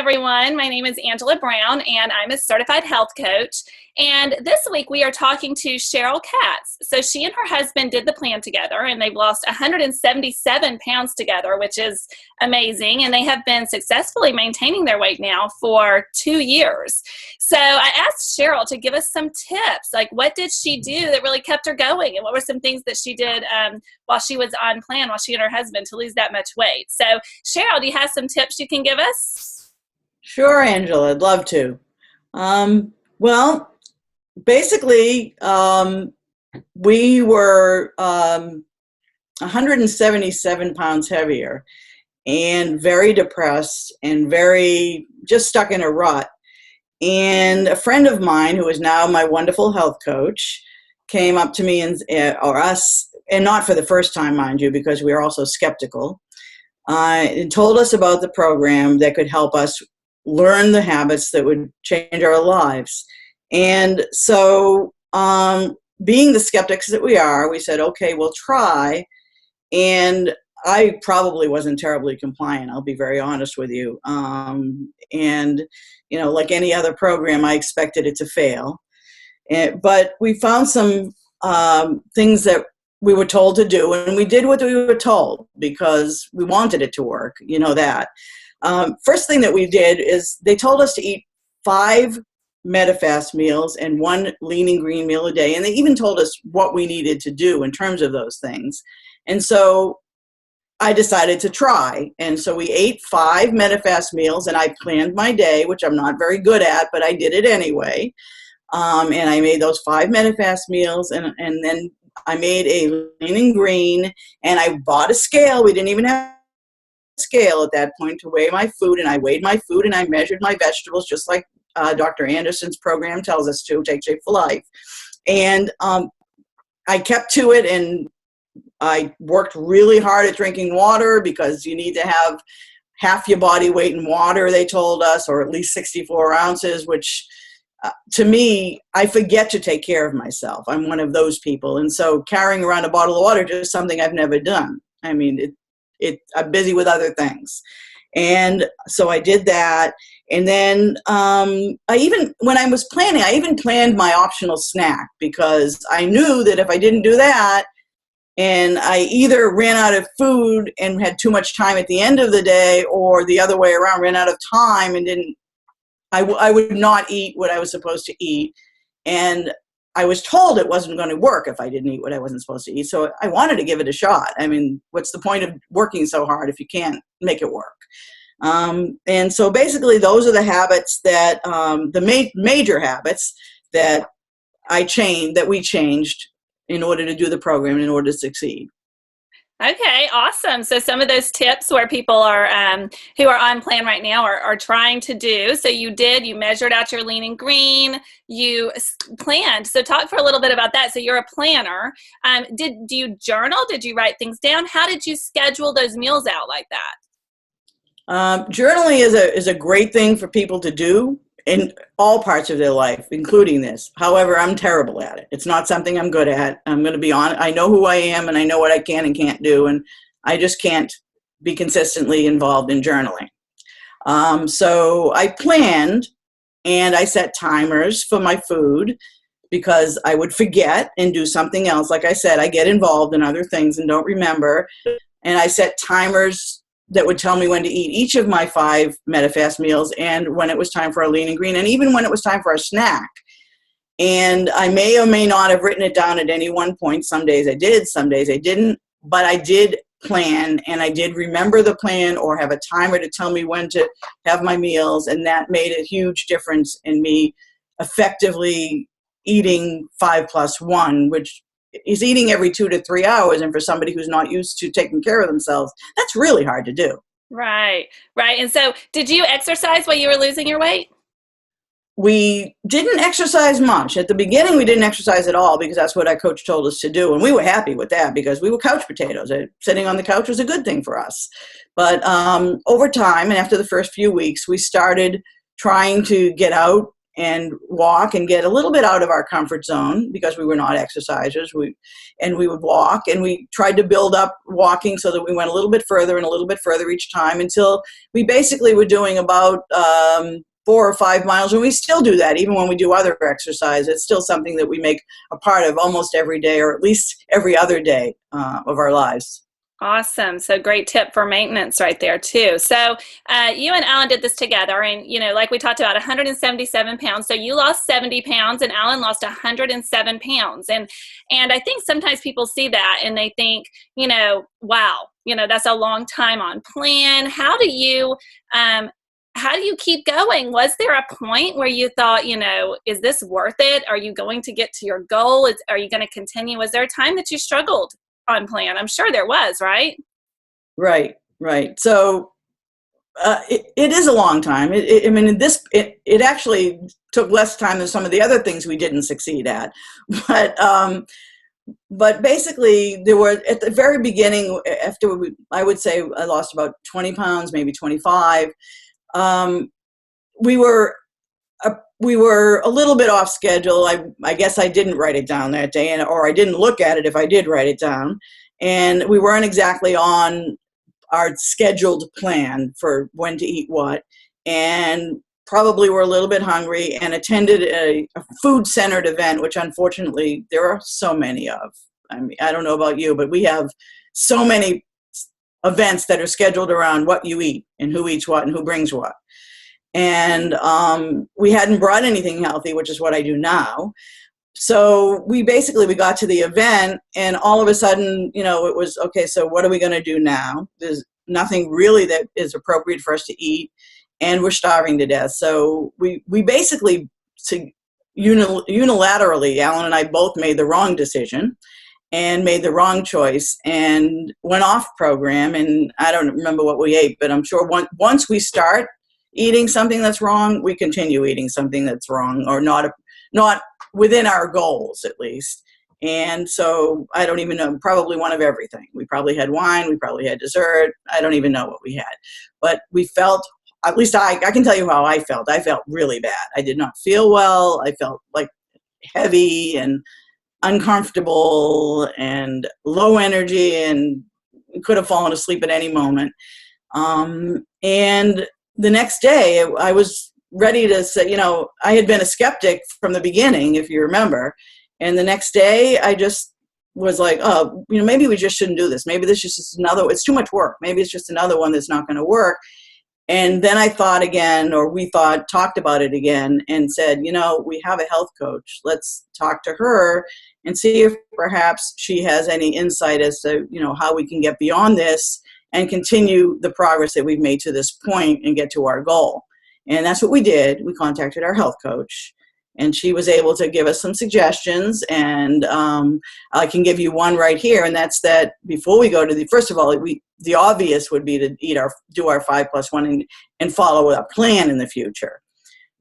everyone. My name is Angela Brown, and I'm a certified health coach. And this week we are talking to Cheryl Katz. So she and her husband did the plan together, and they've lost 177 pounds together, which is amazing. And they have been successfully maintaining their weight now for 2 years. So I asked Cheryl to give us some tips. Like, what did she do that really kept her going? And what were some things that she did while she was on plan, while she and her husband, to lose that much weight? So Cheryl, do you have some tips you can give us? Sure, Angela, I'd love to. Well, basically, we were 177 pounds heavier and very depressed and very just stuck in a rut. And a friend of mine, who is now my wonderful health coach, came up to me and not for the first time, mind you, because we were also skeptical, and told us about the program that could help us learn the habits that would change our lives. And so, being the skeptics that we are, we said, okay, we'll try. And I probably wasn't terribly compliant, I'll be very honest with you. And, like any other program, I expected it to fail. But we found some things that we were told to do, and we did what we were told because we wanted it to work, that. First thing that we did is they told us to eat 5 MetaFast meals and 1 lean and green meal a day. And they even told us what we needed to do in terms of those things. And so I decided to try. And so we ate 5 MetaFast meals, and I planned my day, which I'm not very good at, but I did it anyway. And I made those 5 MetaFast meals, and then I made a lean and green, and I bought a scale. We didn't even have scale at that point to weigh my food, and I weighed my food and I measured my vegetables just like Dr. Anderson's program tells us to, Take Shape for Life. And I kept to it, and I worked really hard at drinking water because you need to have half your body weight in water, they told us, or at least 64 ounces, which to me, I forget to take care of myself. I'm one of those people. And so carrying around a bottle of water is just something I've never done. I mean, I'm busy with other things. And so I did that. And then when I was planning, I even planned my optional snack because I knew that if I didn't do that, and I either ran out of food and had too much time at the end of the day, or the other way around, ran out of time and I would not eat what I was supposed to eat. And I was told it wasn't going to work if I didn't eat what I wasn't supposed to eat. So I wanted to give it a shot. I mean, what's the point of working so hard if you can't make it work? And so basically those are the habits that, major habits that we changed in order to do the program, in order to succeed. Okay, awesome. So some of those tips where people are who are on plan right now are trying to do. So you measured out your lean and green, you planned. So talk for a little bit about that. So you're a planner. Do you journal? Did you write things down? How did you schedule those meals out like that? Journaling is a great thing for people to do in all parts of their life, including this. However, I'm terrible at it. It's not something I'm good at. I'm going to be honest. I know who I am, and I know what I can and can't do, and I just can't be consistently involved in journaling. So I planned, and I set timers for my food because I would forget and do something else. Like I said, I get involved in other things and don't remember. And I set timers that would tell me when to eat each of my 5 MetaFast meals, and when it was time for a lean and green, and even when it was time for a snack. And I may or may not have written it down at any one point. Some days I did, some days I didn't, but I did plan, and I did remember the plan or have a timer to tell me when to have my meals, and that made a huge difference in me effectively eating 5 plus 1, which is eating every 2 to 3 hours. And for somebody who's not used to taking care of themselves, that's really hard to do. Right. And so did you exercise while you were losing your weight? We didn't exercise much. At the beginning, we didn't exercise at all because that's what our coach told us to do. And we were happy with that because we were couch potatoes. Sitting on the couch was a good thing for us. But over time, and after the first few weeks, we started trying to get out and walk and get a little bit out of our comfort zone because we were not exercisers. We would walk, and we tried to build up walking so that we went a little bit further and a little bit further each time until we basically were doing about 4 or 5 miles, and we still do that even when we do other exercise. It's still something that we make a part of almost every day, or at least every other day of our lives. Awesome. So great tip for maintenance right there too. So you and Alan did this together, and like we talked about, 177 pounds. So you lost 70 pounds and Alan lost 107 pounds. And I think sometimes people see that and they think, wow, that's a long time on plan. How do you keep going? Was there a point where you thought, is this worth it? Are you going to get to your goal? Are you going to continue? Was there a time that you struggled on plan? I'm sure there was, right? Right. So it is a long time. It actually took less time than some of the other things we didn't succeed at. But basically, there were, at the very beginning, I would say I lost about 20 pounds, maybe 25. We were a little bit off schedule. I guess I didn't write it down that day, or I didn't look at it if I did write it down. And we weren't exactly on our scheduled plan for when to eat what. And probably were a little bit hungry and attended a food-centered event, which unfortunately there are so many of. I mean, I don't know about you, but we have so many events that are scheduled around what you eat and who eats what and who brings what. And we hadn't brought anything healthy, which is what I do now. So we got to the event, and all of a sudden, it was, okay, so what are we going to do now? There's nothing really that is appropriate for us to eat, and we're starving to death. So we basically, unilaterally, Alan and I both made the wrong decision and made the wrong choice and went off program. And I don't remember what we ate, but I'm sure once we start eating something that's wrong, we continue eating something that's wrong, or not within our goals, at least. And so I don't even know, probably one of everything. We probably had wine, we probably had dessert. I don't even know what we had, but we felt, at least I can tell you how I felt. I felt really bad. I did not feel well. I felt like heavy and uncomfortable and low energy, and could have fallen asleep at any moment. And the next day I was ready to say, I had been a skeptic from the beginning, if you remember. And the next day I just was like, oh, maybe we just shouldn't do this. Maybe this is just it's too much work. Maybe it's just another one that's not going to work. And then I thought again, or we talked about it again and said, we have a health coach. Let's talk to her and see if perhaps she has any insight as to, how we can get beyond this and continue the progress that we've made to this point and get to our goal. And that's what we did. We contacted our health coach, and she was able to give us some suggestions. And I can give you one right here, and that's that before we go to first of all, the obvious would be to do our 5+1 and follow a plan in the future.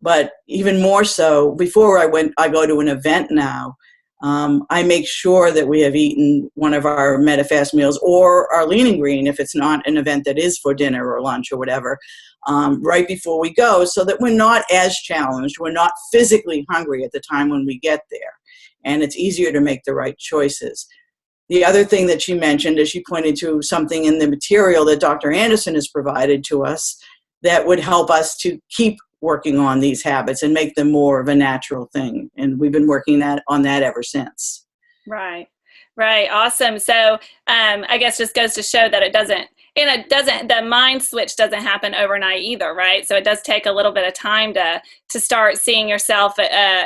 But even more so, before I go to an event now, I make sure that we have eaten one of our MetaFast meals or our Lean and Green, if it's not an event that is for dinner or lunch or whatever, right before we go, so that we're not as challenged. We're not physically hungry at the time when we get there, and it's easier to make the right choices. The other thing that she mentioned is she pointed to something in the material that Dr. Anderson has provided to us that would help us to keep working on these habits and make them more of a natural thing. And we've been working on that ever since. Right. Awesome. So I guess just goes to show that the mind switch doesn't happen overnight either, right? So it does take a little bit of time to start seeing yourself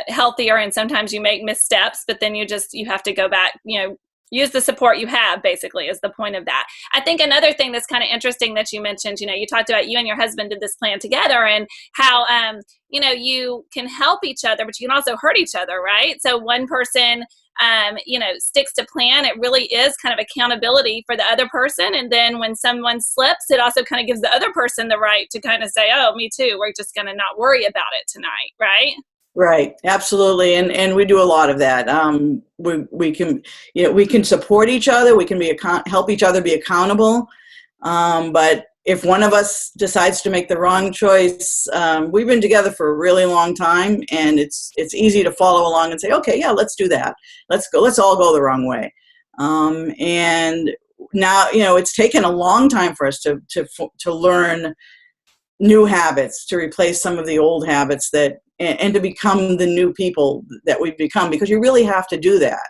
healthier, and sometimes you make missteps, but then you have to go back, use the support you have, basically, is the point of that. I think another thing that's kind of interesting that you mentioned, you talked about you and your husband did this plan together, and how, you can help each other, but you can also hurt each other, right? So one person, sticks to plan. It really is kind of accountability for the other person. And then when someone slips, it also kind of gives the other person the right to kind of say, oh, me too. We're just going to not worry about it tonight, right? Right, absolutely, and we do a lot of that. We can support each other. We can help each other be accountable. But if one of us decides to make the wrong choice, we've been together for a really long time, and it's easy to follow along and say, okay, yeah, let's do that. Let's go. Let's all go the wrong way. And now, it's taken a long time for us to learn new habits, to replace some of the old habits and to become the new people that we've become, because you really have to do that.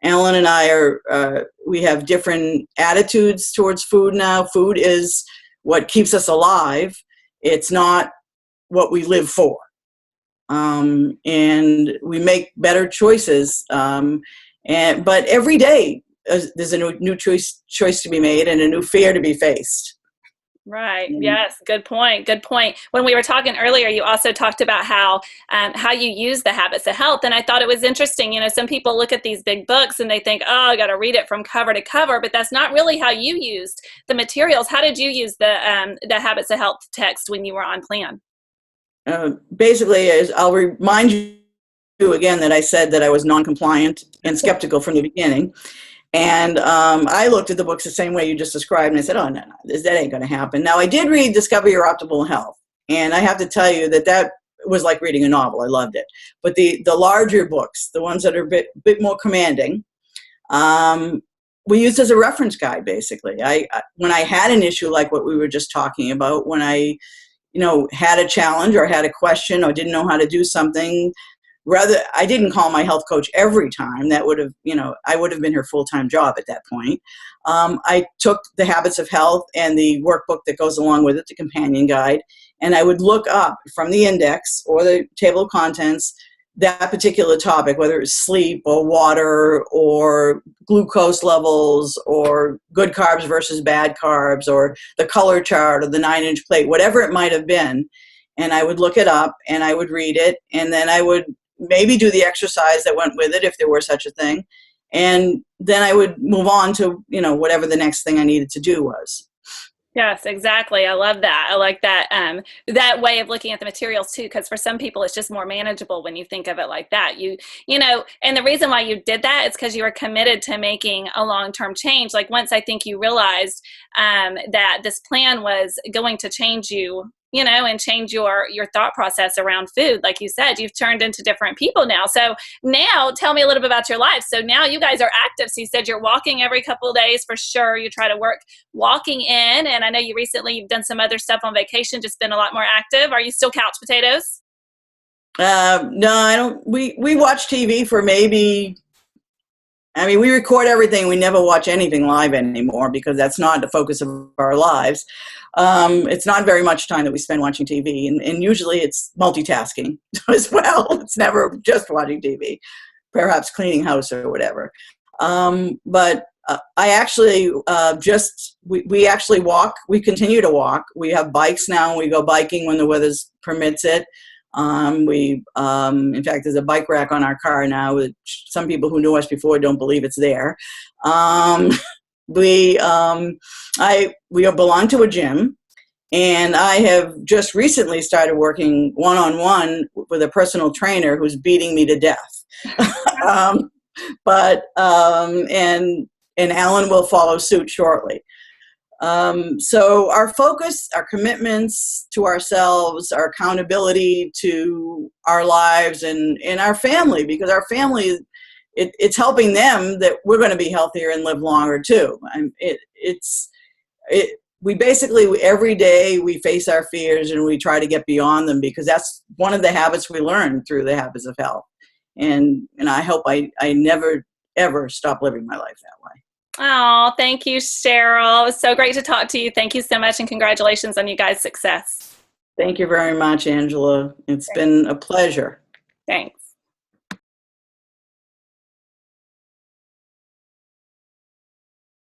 Alan and I we have different attitudes towards food now. Food is what keeps us alive. It's not what we live for. And we make better choices. But every day there's a new choice to be made and a new fear to be faced. Right. Yes. Good point. Good point. When we were talking earlier, you also talked about how you use the habits of health. And I thought it was interesting. Some people look at these big books and they think, oh, I got to read it from cover to cover, but that's not really how you used the materials. How did you use the habits of health text when you were on plan? Basically, I'll remind you again that I said that I was non-compliant and skeptical from the beginning. And I looked at the books the same way you just described, and I said, oh, no, that ain't going to happen. Now, I did read Discover Your Optimal Health, and I have to tell you that was like reading a novel. I loved it. But the larger books, the ones that are a bit more commanding, we used as a reference guide, basically. When I had an issue like what we were just talking about, when I had a challenge or had a question or didn't know how to do something, I didn't call my health coach every time. That would have, I would have been her full-time job at that point. I took the Habits of Health and the workbook that goes along with it, the companion guide, and I would look up from the index or the table of contents that particular topic, whether it's sleep or water or glucose levels or good carbs versus bad carbs or the color chart or the 9-inch plate, whatever it might have been. And I would look it up and I would read it, and then I would maybe do the exercise that went with it if there were such a thing. And then I would move on to, whatever the next thing I needed to do was. Yes, exactly. I love that. I like that that way of looking at the materials too, because for some people it's just more manageable when you think of it like that. And the reason why you did that is because you were committed to making a long-term change. Like once I think you realized that this plan was going to change you, and change your thought process around food. Like you said, you've turned into different people now. So now tell me a little bit about your life. So now you guys are active. So you said you're walking every couple of days for sure. You try to work walking in. And I know you've done some other stuff on vacation, just been a lot more active. Are you still couch potatoes? No, I don't. We watch TV for we record everything. We never watch anything live anymore because that's not the focus of our lives. It's not very much time that we spend watching TV, and usually it's multitasking as well. It's never just watching TV, perhaps cleaning house or whatever. But I actually we actually walk. We continue to walk. We have bikes now. We go biking when the weather permits it. In fact, there's a bike rack on our car now, which some people who knew us before don't believe it's there. We belong to a gym, and I have just recently started working one-on-one with a personal trainer who's beating me to death. And Alan will follow suit shortly. So our focus, our commitments to ourselves, our accountability to our lives and our family, because our family, it's helping them that we're going to be healthier and live longer too. We basically, every day we face our fears and we try to get beyond them, because that's one of the habits we learn through the Habits of Health. And I hope I never, ever stop living my life that way. Oh, thank you, Cheryl. It was so great to talk to you. Thank you so much, and congratulations on you guys' success. Thank you very much, Angela. It's been a pleasure. Thanks.